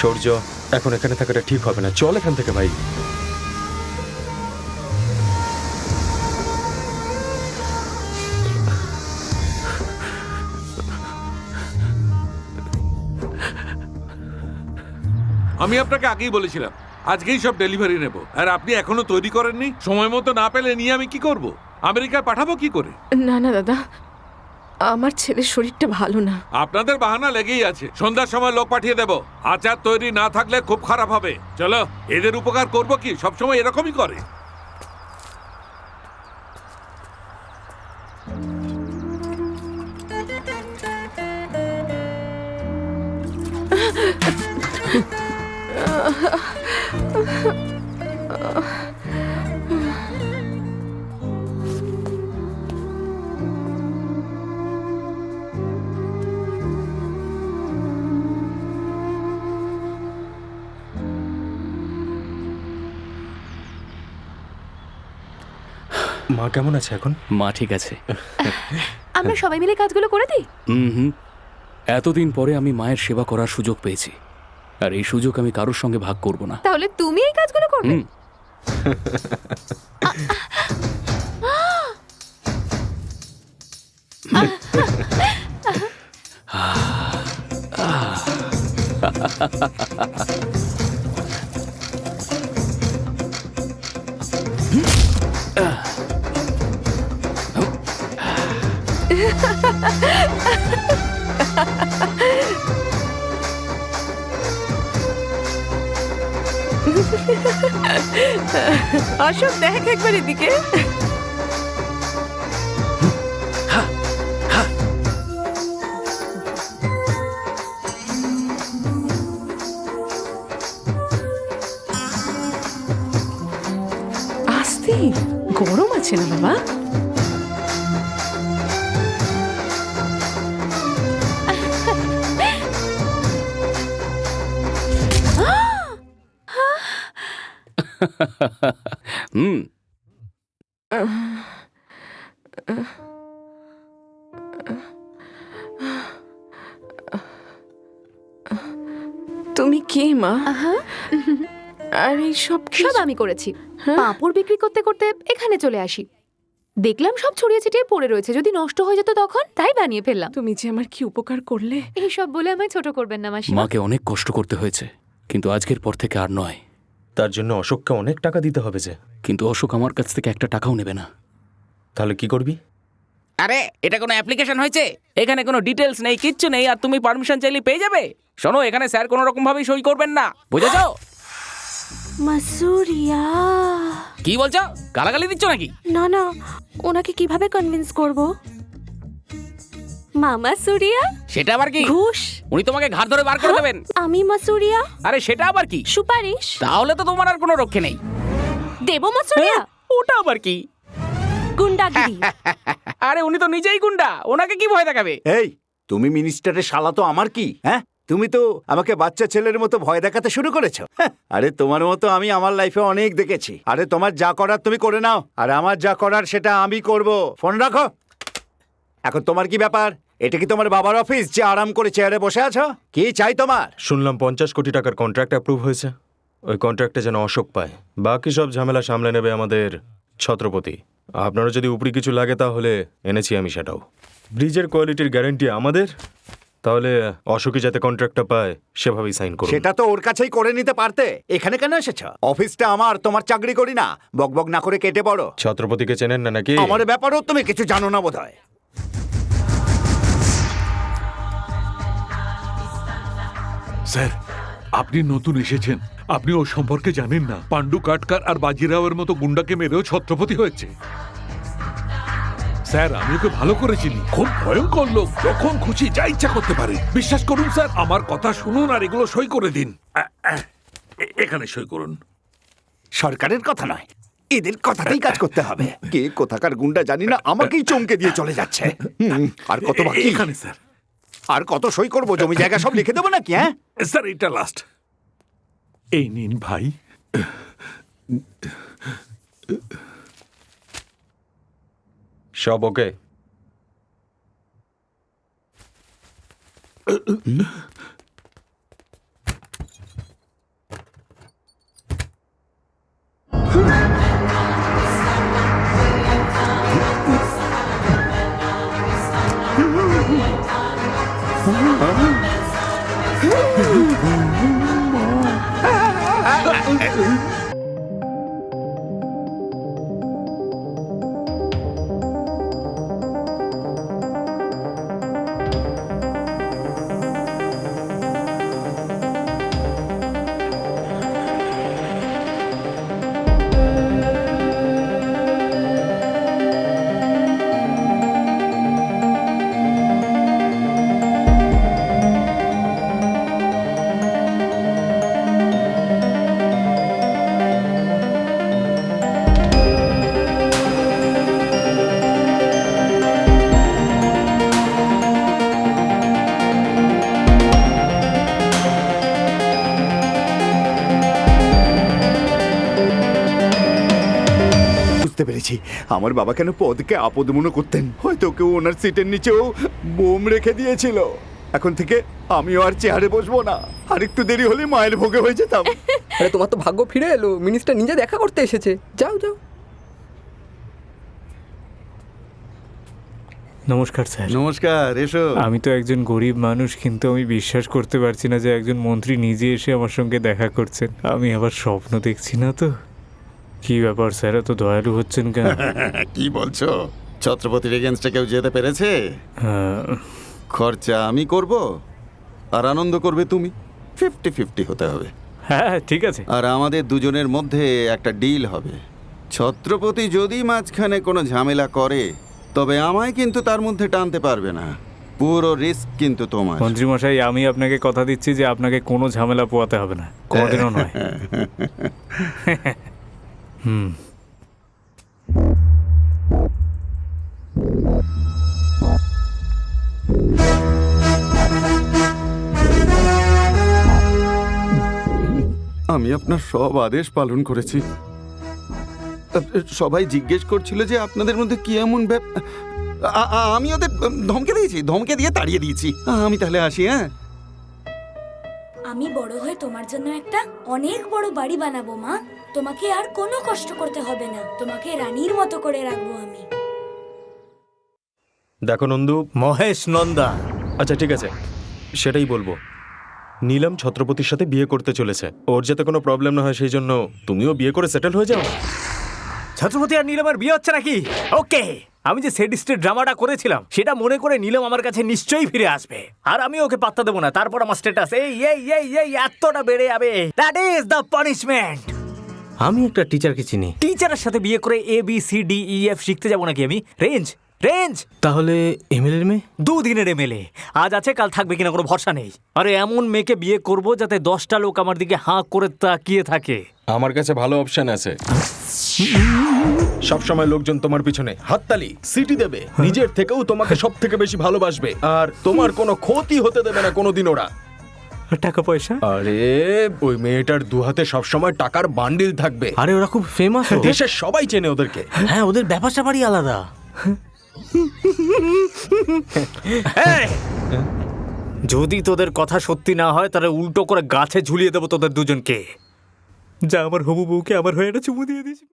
সূর্য, এখন এখানে থাকাটা ঠিক হবে না, চল এখান থেকে ভাই। আমি আপনাকে আগেই বলেছিলাম আজকেই সব ডেলিভারি নেব, আর আপনি এখনো তৈরি করেননি। সময় মতো না পেলে নিয়ে আমি কি করব? আমেরিকায় পাঠাবো কি করে? না না দাদা, আমার ছেলের শরীরটা ভালো না। আপনাদের বাহানা লেগেই আছে। সন্ধ্যার সময় লোক পাঠিয়ে দেব। আচার তৈরি না থাকলে খুব খারাপ হবে। চলো, এদের উপকার করব কি, সবসময় এরকমই করে। মা কেমন আছে এখন? মা ঠিক আছে। আমরা সবাই মিলে কাজগুলো করে দিই। হুম, এতদিন পরে আমি মায়ের সেবা করার সুযোগ পেয়েছি, আর এই সুযোগ আমি কারোর সঙ্গে ভাগ করব না। তাহলে তুমি এই কাজগুলো করবে? হুম। অশোক, দেখ একবার এদিকে। আস্তে, গরম আছে না বাবা? হুম। তুমি কে মা? আর এই সব সব আমি করেছি। পাঁপড় বিক্রি করতে করতে এখানে চলে আসি, দেখলাম সব ছড়িয়ে ছিটিয়ে পড়ে রয়েছে, যদি নষ্ট হয়ে যেত তখন, তাই বানিয়ে ফেললাম। তুমি যে আমার কি উপকার করলে। এইসব বলে আমায় ছোট করবেন না মাসিমা। মাকে অনেক কষ্ট করতে হয়েছে, কিন্তু আজকের পর থেকে আর নয়। তার জন্য অশোককে অনেক টাকা দিতে হবে যে। কিন্তু অশোক আমার কাছ থেকে একটা টাকাও নেবে না। তাহলে কি করবি? আরে এটা কোনো অ্যাপ্লিকেশন হয়েছে? এখানে কোনো ডিটেলস নেই, কিচ্ছু নেই, আর তুমি পারমিশন চাইলে পেয়ে যাবে। শোনো, এখানে স্যার কোনো রকম ভাবেই সই করবেন না, বুঝেছো? মাসুরিয়া। কি বলছো? গালাগালি দিচ্ছ নাকি? না না, ওনাকে কিভাবে কনভিন্স করব? মামা সুরিয়া। সেটা আবার কি? ঘুষ। উনি তোমাকে ঘাড় ধরে বার করে দেবেন। আমি মাসুরিয়া। আরে সেটা আবার কি? সুপারিশ। তাহলে তো তোমার আর কোনো রক্ষে নেই। দেব মাসুরিয়া। ওটা আবার কি? গুন্ডাগিরি। আরে উনি তো নিজেই গুন্ডা, ওনাকে কি ভয় দেখাবে? এই, তুমি মিনিস্টারের শালা তো আমার কি? হ্যাঁ, তুমি তো আমাকে বাচ্চা ছেলের মতো ভয় দেখাতে শুরু করেছো। আরে তোমার মতো আমি আমার লাইফে অনেক দেখেছি। আরে তোমার যা করার তুমি করে নাও, আর আমার যা করার সেটা আমি করব। ফোন রাখো। এখন তোমার কি ব্যাপার? এটা কি তোমার বাবার অফিস যে আরাম করে চেয়ারে বসে আছো? কি চাই তোমার? শুনলাম 50 কোটি টাকার কন্ট্রাক্ট অ্যাপ্রুভ হয়েছে। ওই কন্ট্রাক্টে যেন অশোক পায়, বাকি সব ঝামেলা সামলে নেবে আমাদের ছত্রপতি। আপনারও যদি উপরি কিছু লাগে তাহলে এনেছি আমি সেটাও। ব্রিজের কোয়ালিটির গ্যারান্টি আমাদের, তাহলে অশোকই যাতে কন্ট্রাক্টটা পায় সেভাবেই সাইন করুন। সেটা তো ওর কাছেই করে নিতে পারতে। এখানে কেন এসেছো? অফিসটা আমার, তোমার চাকরি করি না। বকবক না করে কেটে পড়ো। ছত্রপতিকে চেনেন না নাকি? আমার ব্যাপারেও তুমি কিছু জানো না বোধহয়। স্যার, আপনি নতুন এসেছেন, আপনি ও সম্পর্কে জানেন না। পান্ডু কাটকার আর বাজিরাওয়ের মতো গুন্ডাকে মেরেও ছত্রপতি হয়েছে। স্যার, আমি ওকে ভালো করে চিনি, খুব ভয়ঙ্কর লোক, যখন খুশি যা ইচ্ছা করতে পারে। বিশ্বাস করুন স্যার, আমার কথা শুনুন আর এগুলো সই করে দিন। এখানে সই করুন। সরকারের কথা নয়, এদের কথাতেই কাজ করতে হবে। কে কোথাকার গুন্ডা জানি না, আমাকেই চমকে দিয়ে চলে যাচ্ছে। আর কত বাকি? এখানে স্যার। আর কত সই করবো? জমি জায়গা সব লিখে দেবো নাকি? হ্যাঁ স্যার, এটা লাস্ট। এই নিন ভাই। সব ওকে? বুঝতে পেরেছি আমার বাবা কেন পদকে আপদ মনে করতেন। হয়তো কেউ ওনার সিটের নিচেও বোম রেখে দিয়েছিল। এখন থেকে আমিও আর চেয়ারে বসবো না, আর একটু দেরি হলে মায়ের ভোগে হয়ে যেতাম। আরে তোমার তো ভাগ্য ফিরে এলো, মিনিস্টার নিজে দেখা করতে এসেছে। যাও যাও। নমস্কার স্যার। নমস্কার, এসো। আমি তো একজন গরিব মানুষ, কিন্তু আমি বিশ্বাস করতে পারছি না যে একজন মন্ত্রী নিজে এসে আমার সঙ্গে দেখা করছেন। আমি আবার স্বপ্ন দেখছি না তো? কি ব্যাপার স্যার, এত দয়ালু হচ্ছেন কেন? কি বলছো? ছত্রপতির এগেনস্টে কেউ যেতে পেরেছে? খরচা আমি করব আর আনন্দ করবে তুমি। 50-50 হতে হবে। হ্যাঁ ঠিক আছে। আর আমাদের দুজনের মধ্যে একটা ডিল হবে। ছত্রপতি যদি মাঝখানে কোনো ঝামেলা করে তবে আমায় কিন্তু তার মধ্যে টানতে পারবে না। পুরো রিস্ক কিন্তু তোমার। মন্ত্রীমশাই, আমি আপনাকে কথা দিচ্ছি যে আপনাকে কোনো ঝামেলা পোয়াতে হবে না, কোনোদিনও নয়। হুম। আমি আপনার সব আদেশ পালন করেছি। সবাই জিজ্ঞেস করছিল যে আপনাদের মধ্যে কি এমন আমি ওদের ধমকে দিয়ে তাড়িয়ে দিয়েছি। আমি তাহলে আসি। হ্যাঁ, আমি বড় হয়ে তোমার জন্য একটা অনেক বড় বাড়ি বানাবো মা। তোমাকে আর কোনো কষ্ট করতে হবে না, তোমাকে রানীর মতো করে রাখবো আমি। দেখো নন্দু, মহেশ নন্দা। আচ্ছা ঠিক আছে, সেটাই বলবো। নীলম ছত্রপতির সাথে বিয়ে করতে চলেছে। ওর যাতে কোনো প্রবলেম না হয় সেই জন্য তুমিও বিয়ে করে সেটেল হয়ে যাও। ছত্রপতি আর নীলমের বিয়ে হচ্ছে নাকি? ওকে, আমি যে সেডিস্টের ড্রামাটা করেছিলাম সেটা মনে করে নীলম আমার কাছে নিশ্চয়ই ফিরে আসবে, আর আমি ওকে পাত্তা দেবো না। তারপর আমার স্ট্যাটাস এই এতটা বেড়ে যাবে। That is the punishment. আমি একটা টিচারকে চিনি। টিচারের সাথে বিয়ে করে ABCDEF শিখতে যাবো নাকি আমি? রেঞ্জ। তাহলে এমএলএর মেয়ে? 2 দিনের MLA। আজ আছে, কাল থাকবে কিনা কোনো ভরসা নেই। আরে এমন মেয়েকে বিয়ে করব যাতে 10টা লোক আমার দিকে হাঁ করে তাকিয়ে থাকে। আমার কাছে ভালো অপশন আছে। সবসময় লোকজন তোমার পিছনে হাততালি সিটি দেবে, নিজের থেকেও তোমাকে সব থেকে বেশি ভালোবাসবে, আর তোমার কোনো ক্ষতি হতে দেবে না কোনোদিন ওরা। টাকা পয়সা? আরে ওই মেয়েটার 2 হাতে সবসময় টাকার বান্ডিল থাকবে। আরে ওরা খুব ফেমাস। দেশের সবাই চেনে ওদেরকে। হ্যাঁ, ওদের ব্যাপার স্যাপারই আলাদা। যদি তোদের কথা সত্যি না হয় তাহলে উল্টো করে গাছে ঝুলিয়ে দেবো তোদের দুজনকে। যা আমার হবু বউকে আমার হয়ে একটা চুমু দিয়ে দিস।